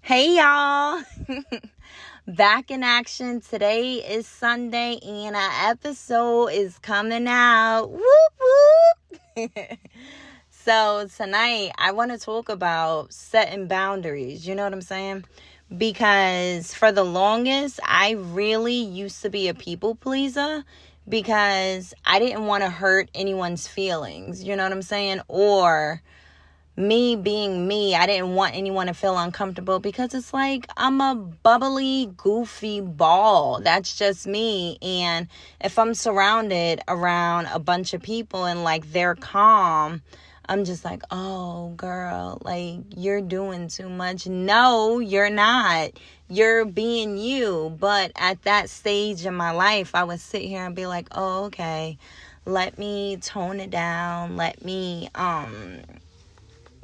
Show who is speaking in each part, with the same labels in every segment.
Speaker 1: Hey y'all, back in action. Today is Sunday and an episode is coming out. Whoop whoop. So tonight I want to talk about setting boundaries. You know what I'm saying? Because for the longest, I really used to be a people pleaser because I didn't want to hurt anyone's feelings. You know what I'm saying? Or me being me, I didn't want anyone to feel uncomfortable because it's like I'm a bubbly, goofy ball. That's just me. And if I'm surrounded around a bunch of people and like they're calm, I'm just like, oh, girl, like you're doing too much. No, you're not. You're being you. But at that stage in my life, I would sit here and be like, oh, okay, let me tone it down. Let me,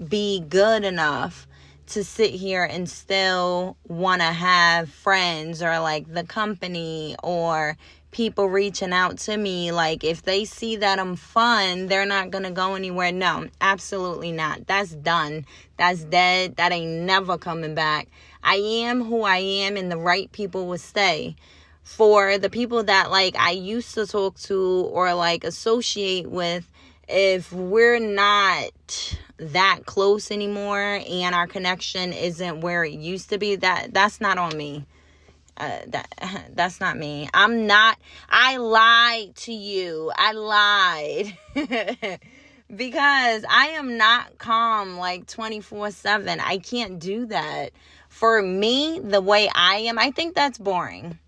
Speaker 1: be good enough to sit here and still want to have friends or like the company or people reaching out to me. Like if they see that I'm fun, they're not going to go anywhere. No, absolutely not. That's done. That's dead. That ain't never coming back. I am who I am and the right people will stay. For the people that like I used to talk to or like associate with, if we're not that close anymore and our connection isn't where it used to be, that's not on me. That's not me. I lied to you. I lied. Because I am not calm like 24/7. I can't do that. For me, the way I am, I think that's boring.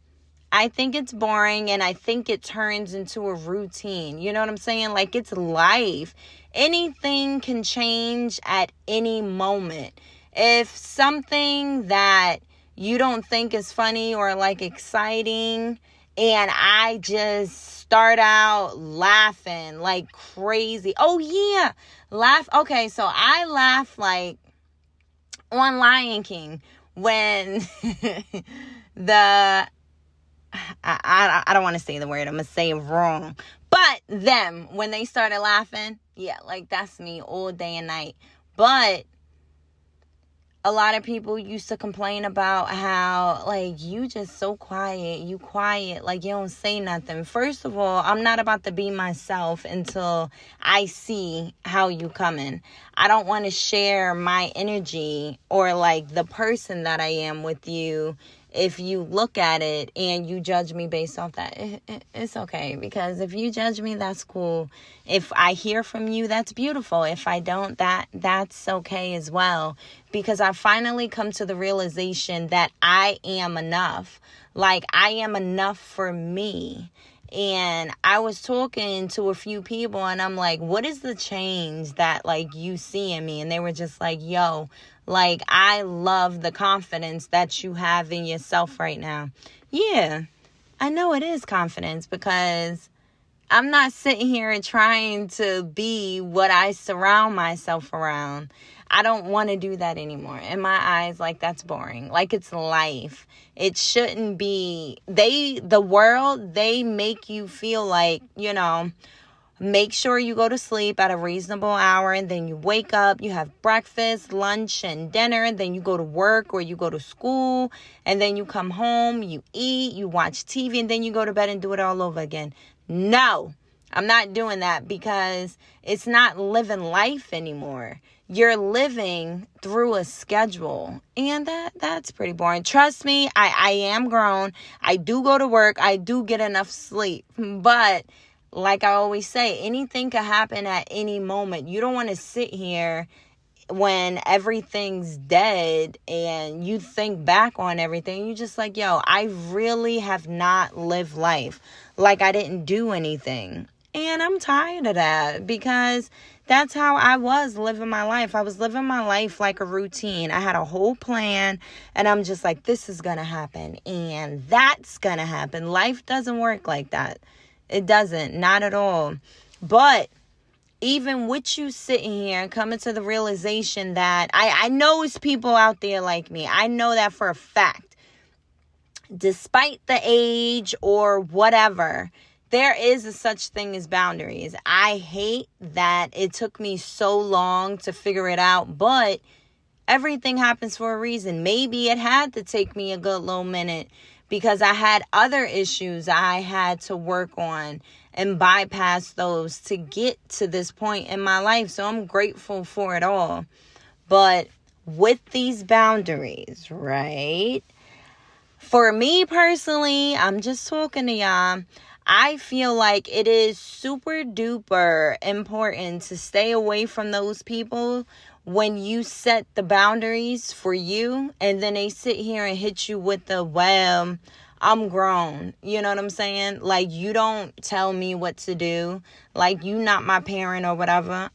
Speaker 1: I think it's boring and I think it turns into a routine. You know what I'm saying? Like it's life. Anything can change at any moment. If something that you don't think is funny or like exciting and I just start out laughing like crazy. Oh yeah, laugh. Okay, so I laugh like on Lion King when the I don't want to say the word. I'm going to say it wrong. But them, when they started laughing, yeah, like that's me all day and night. But a lot of people used to complain about how, like, you just so quiet. You quiet, like you don't say nothing. First of all, I'm not about to be myself until I see how you coming. I don't want to share my energy or like the person that I am with you. If you look at it and you judge me based off that, it's okay. Because if you judge me, that's cool. If I hear from you, that's beautiful. If I don't, that's okay as well. Because I finally come to the realization that I am enough. Like I am enough for me. And I was talking to a few people and I'm like, what is the change that like you see in me? And they were just like, yo, like I love the confidence that you have in yourself right now. Yeah, I know it is confidence because I'm not sitting here and trying to be what I surround myself around. I don't want to do that anymore. In my eyes, like that's boring. Like it's life. It shouldn't be. The world, they make you feel like, you know, make sure you go to sleep at a reasonable hour and then you wake up, you have breakfast, lunch, and dinner, and then you go to work or you go to school, and then you come home, you eat, you watch TV, and then you go to bed and do it all over again. No, I'm not doing that because it's not living life anymore. You're living through a schedule, and that's pretty boring. Trust me, I am grown. I do go to work. I do get enough sleep, but like I always say, anything could happen at any moment. You don't want to sit here when everything's dead and you think back on everything. You just like, yo, I really have not lived life. Like I didn't do anything. And I'm tired of that because that's how I was living my life. I was living my life like a routine. I had a whole plan and I'm just like, this is going to happen and that's going to happen. Life doesn't work like that. It doesn't. Not at all. But even with you sitting here and coming to the realization that I know it's people out there like me. I know that for a fact. Despite the age or whatever, there is a such thing as boundaries. I hate that it took me so long to figure it out, but Everything happens for a reason. Maybe it had to take me a good little minute because I had other issues I had to work on and bypass those to get to this point in my life. So I'm grateful for it all. But with these boundaries, right? For me personally, I'm just talking to y'all. I feel like it is super duper important to stay away from those people when you set the boundaries for you and then they sit here and hit you with the, well, I'm grown. You know what I'm saying? Like, you don't tell me what to do. Like, you not my parent or whatever.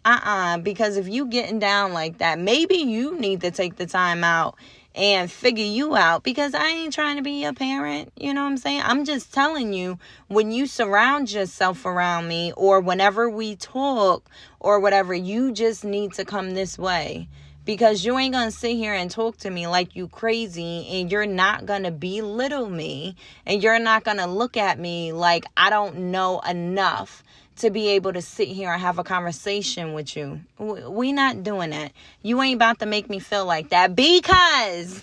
Speaker 1: Because if you getting down like that, maybe you need to take the time out and figure you out, because I ain't trying to be your parent. You know what I'm saying? I'm just telling you, when you surround yourself around me or whenever we talk or whatever, you just need to come this way, because you ain't gonna sit here and talk to me like you crazy, and you're not gonna belittle me, and you're not gonna look at me like I don't know enough to be able to sit here and have a conversation with you. We not doing that. You ain't about to make me feel like that, because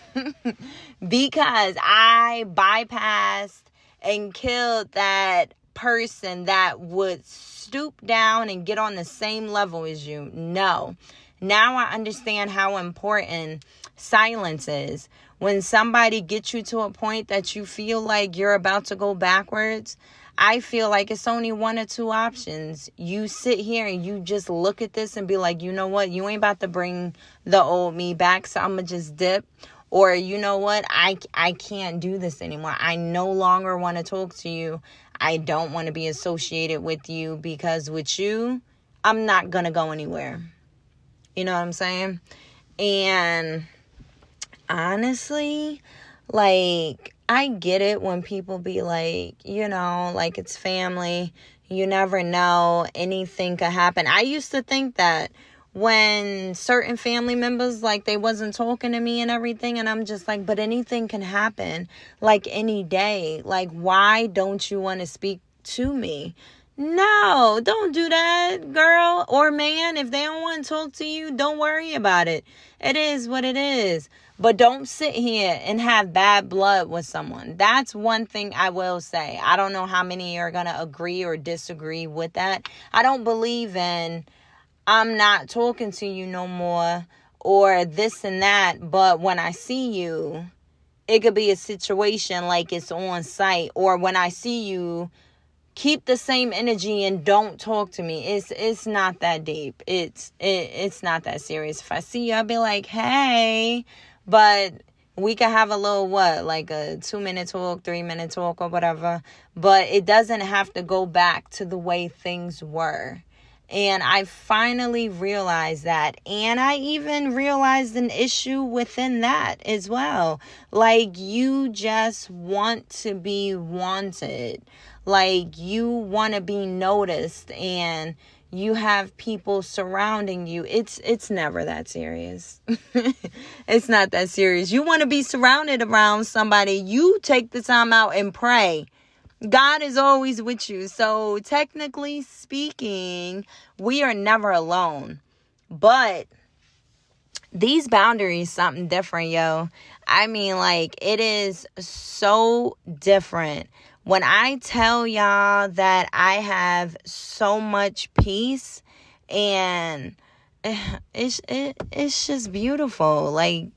Speaker 1: I bypassed and killed that person that would stoop down and get on the same level as you. No. Now I understand how important silence is. When somebody gets you to a point that you feel like you're about to go backwards, I feel like it's only one or two options. You sit here and you just look at this and be like, you know what? You ain't about to bring the old me back, so I'm going to just dip. Or, you know what? I can't do this anymore. I no longer want to talk to you. I don't want to be associated with you, because with you, I'm not going to go anywhere. You know what I'm saying? And honestly, like, I get it when people be like, you know, like, it's family. You never know. Anything could happen. I used to think that when certain family members, like, they wasn't talking to me and everything. And I'm just like, but anything can happen, like, any day. Like, why don't you want to speak to me? No, don't do that, girl or man. If they don't want to talk to you, don't worry about it. It is what it is. But don't sit here and have bad blood with someone. That's one thing I will say. I don't know how many are going to agree or disagree with that. I don't believe in, I'm not talking to you no more, or this and that. But when I see you, it could be a situation like it's on site. Or when I see you, keep the same energy and don't talk to me. It's not that deep. It's not that serious. If I see you, I'll be like, hey, but we could have a little, like a 2-minute talk, 3-minute talk or whatever. But it doesn't have to go back to the way things were. And I finally realized that. And I even realized an issue within that as well. Like, you just want to be wanted. Like, you want to be noticed, and you have people surrounding you. It's never that serious. It's not that serious. You want to be surrounded around somebody. You take the time out and pray. God is always with you. So technically speaking, we are never alone. But these boundaries, something different, yo. I mean, like, it is so different. When I tell y'all that I have so much peace, and it's just beautiful. Like,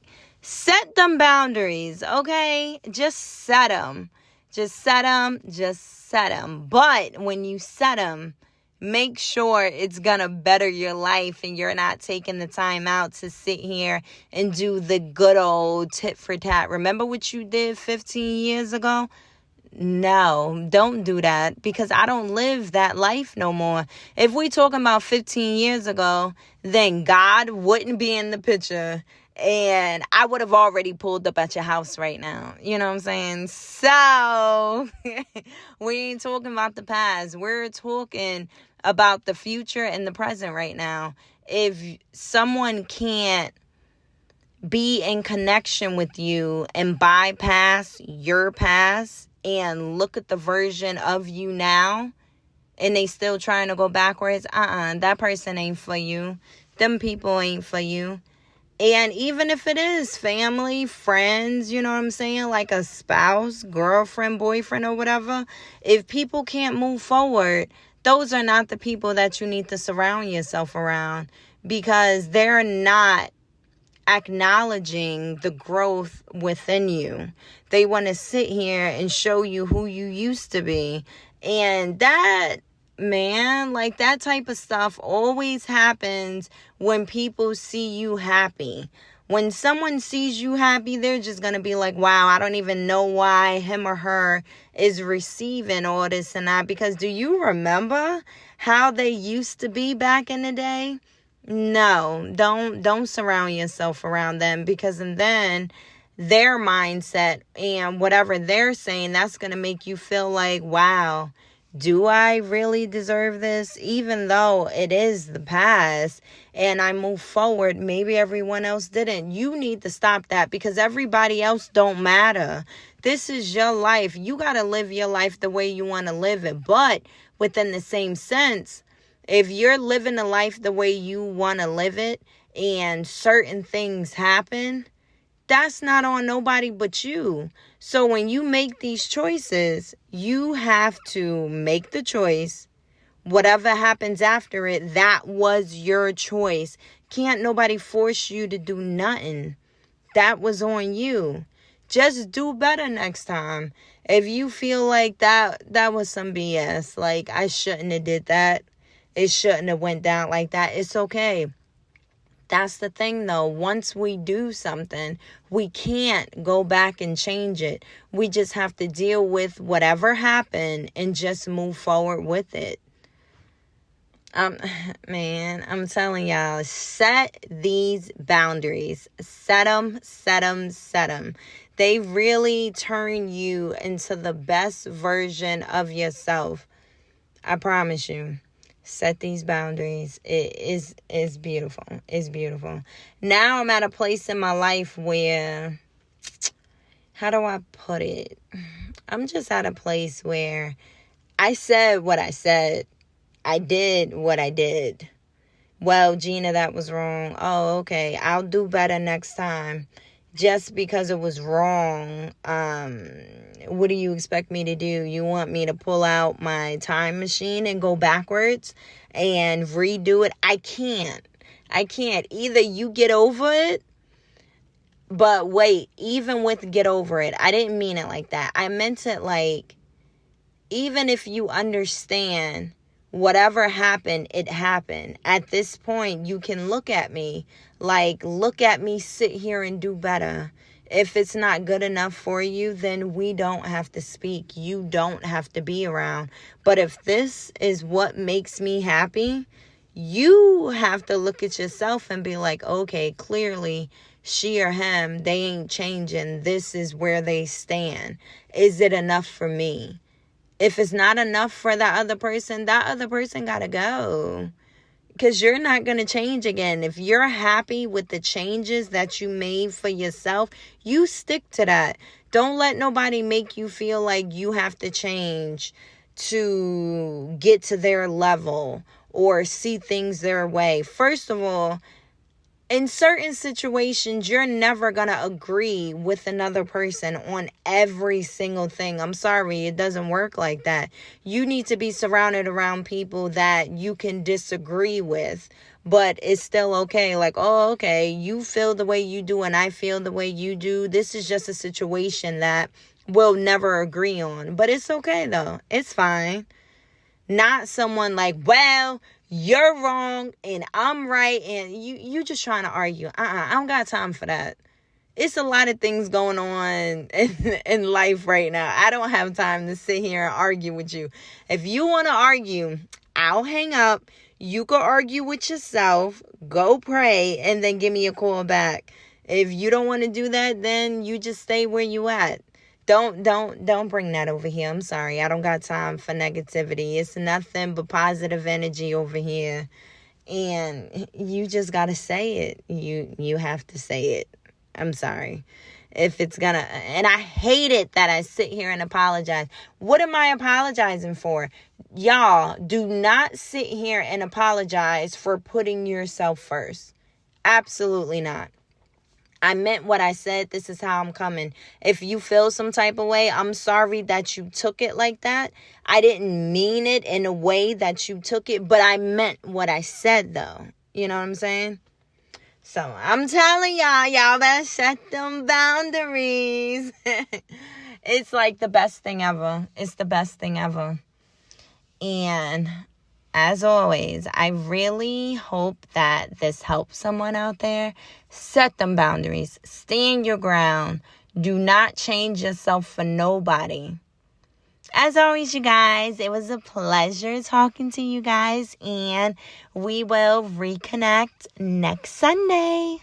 Speaker 1: set them boundaries, okay? Just set them. Just set them. But when you set them, make sure it's going to better your life, and you're not taking the time out to sit here and do the good old tit for tat. Remember what you did 15 years ago? No, don't do that, because I don't live that life no more. If we talking about 15 years ago, then God wouldn't be in the picture, and I would have already pulled up at your house right now. You know what I'm saying? So we ain't talking about the past. We're talking about the future and the present right now. If someone can't be in connection with you and bypass your past and look at the version of you now, and they still trying to go backwards, that person ain't for you. Them people ain't for you. And even if it is family, friends, you know what I'm saying? Like a spouse, girlfriend, boyfriend, or whatever. If people can't move forward, those are not the people that you need to surround yourself around, because they're not acknowledging the growth within you. They want to sit here and show you who you used to be. And that, man, like that type of stuff always happens when people see you happy. When someone sees you happy, they're just going to be like, wow, I don't even know why him or her is receiving all this and that. Because do you remember how they used to be back in the day? No, don't surround yourself around them, because then their mindset and whatever they're saying, that's going to make you feel like, wow, do I really deserve this? Even though it is the past and I move forward, maybe everyone else didn't. You need to stop that, because everybody else don't matter. This is your life. You got to live your life the way you want to live it. But within the same sense, if you're living a life the way you want to live it and certain things happen, that's not on nobody but you. So when you make these choices, you have to make the choice. Whatever happens after it, that was your choice. Can't nobody force you to do nothing. That was on you. Just do better next time. If you feel like that was some BS, like I shouldn't have did that, it shouldn't have went down like that, it's okay. That's the thing, though. Once we do something, we can't go back and change it. We just have to deal with whatever happened and just move forward with it. Man, I'm telling y'all, set these boundaries. Set them. They really turn you into the best version of yourself. I promise you. Set these boundaries. It is beautiful. It's beautiful. Now I'm at a place in my life where, how do I put it? I'm just at a place where I said what I said. I did what I did. Well, Gina, that was wrong. Oh, okay. I'll do better next time. Just because it was wrong, what do you expect me to do? You want me to pull out my time machine and go backwards and redo it? I can't. Either you get over it, but wait, even with get over it, I didn't mean it like that. I meant it like, even if you understand whatever happened, it happened. At this point, you can look at me sit here and do better. If it's not good enough for you, then we don't have to speak. You don't have to be around. But if this is what makes me happy, you have to look at yourself and be like, okay, clearly she or him, they ain't changing. This is where they stand. Is it enough for me? If it's not enough for that other person gotta go. Because you're not going to change again. If you're happy with the changes that you made for yourself, you stick to that. Don't let nobody make you feel like you have to change to get to their level or see things their way. First of all, in certain situations, you're never going to agree with another person on every single thing. I'm sorry, it doesn't work like that. You need to be surrounded around people that you can disagree with, but it's still okay. Like, oh, okay, you feel the way you do and I feel the way you do. This is just a situation that we'll never agree on. But it's okay, though. It's fine. Not someone like, well, you're wrong and I'm right and you just trying to argue. I don't got time for that. It's a lot of things going on in life right now. I don't have time to sit here and argue with you. If you want to argue, I'll hang up. You go argue with yourself, go pray, and then give me a call back. If you don't want to do that, then you just stay where you at. Don't bring that over here. I'm sorry. I don't got time for negativity. It's nothing but positive energy over here. And you just got to say it. You have to say it. I'm sorry. If it's gonna, and I hate it that I sit here and apologize. What am I apologizing for? Y'all, do not sit here and apologize for putting yourself first. Absolutely not. I meant what I said. This is how I'm coming. If you feel some type of way, I'm sorry that you took it like that. I didn't mean it in a way that you took it, but I meant what I said, though. You know what I'm saying? So I'm telling y'all better set them boundaries. It's like the best thing ever. It's the best thing ever. And as always, I really hope that this helps someone out there. Set them boundaries. Stand your ground. Do not change yourself for nobody. As always, you guys, it was a pleasure talking to you guys. And we will reconnect next Sunday.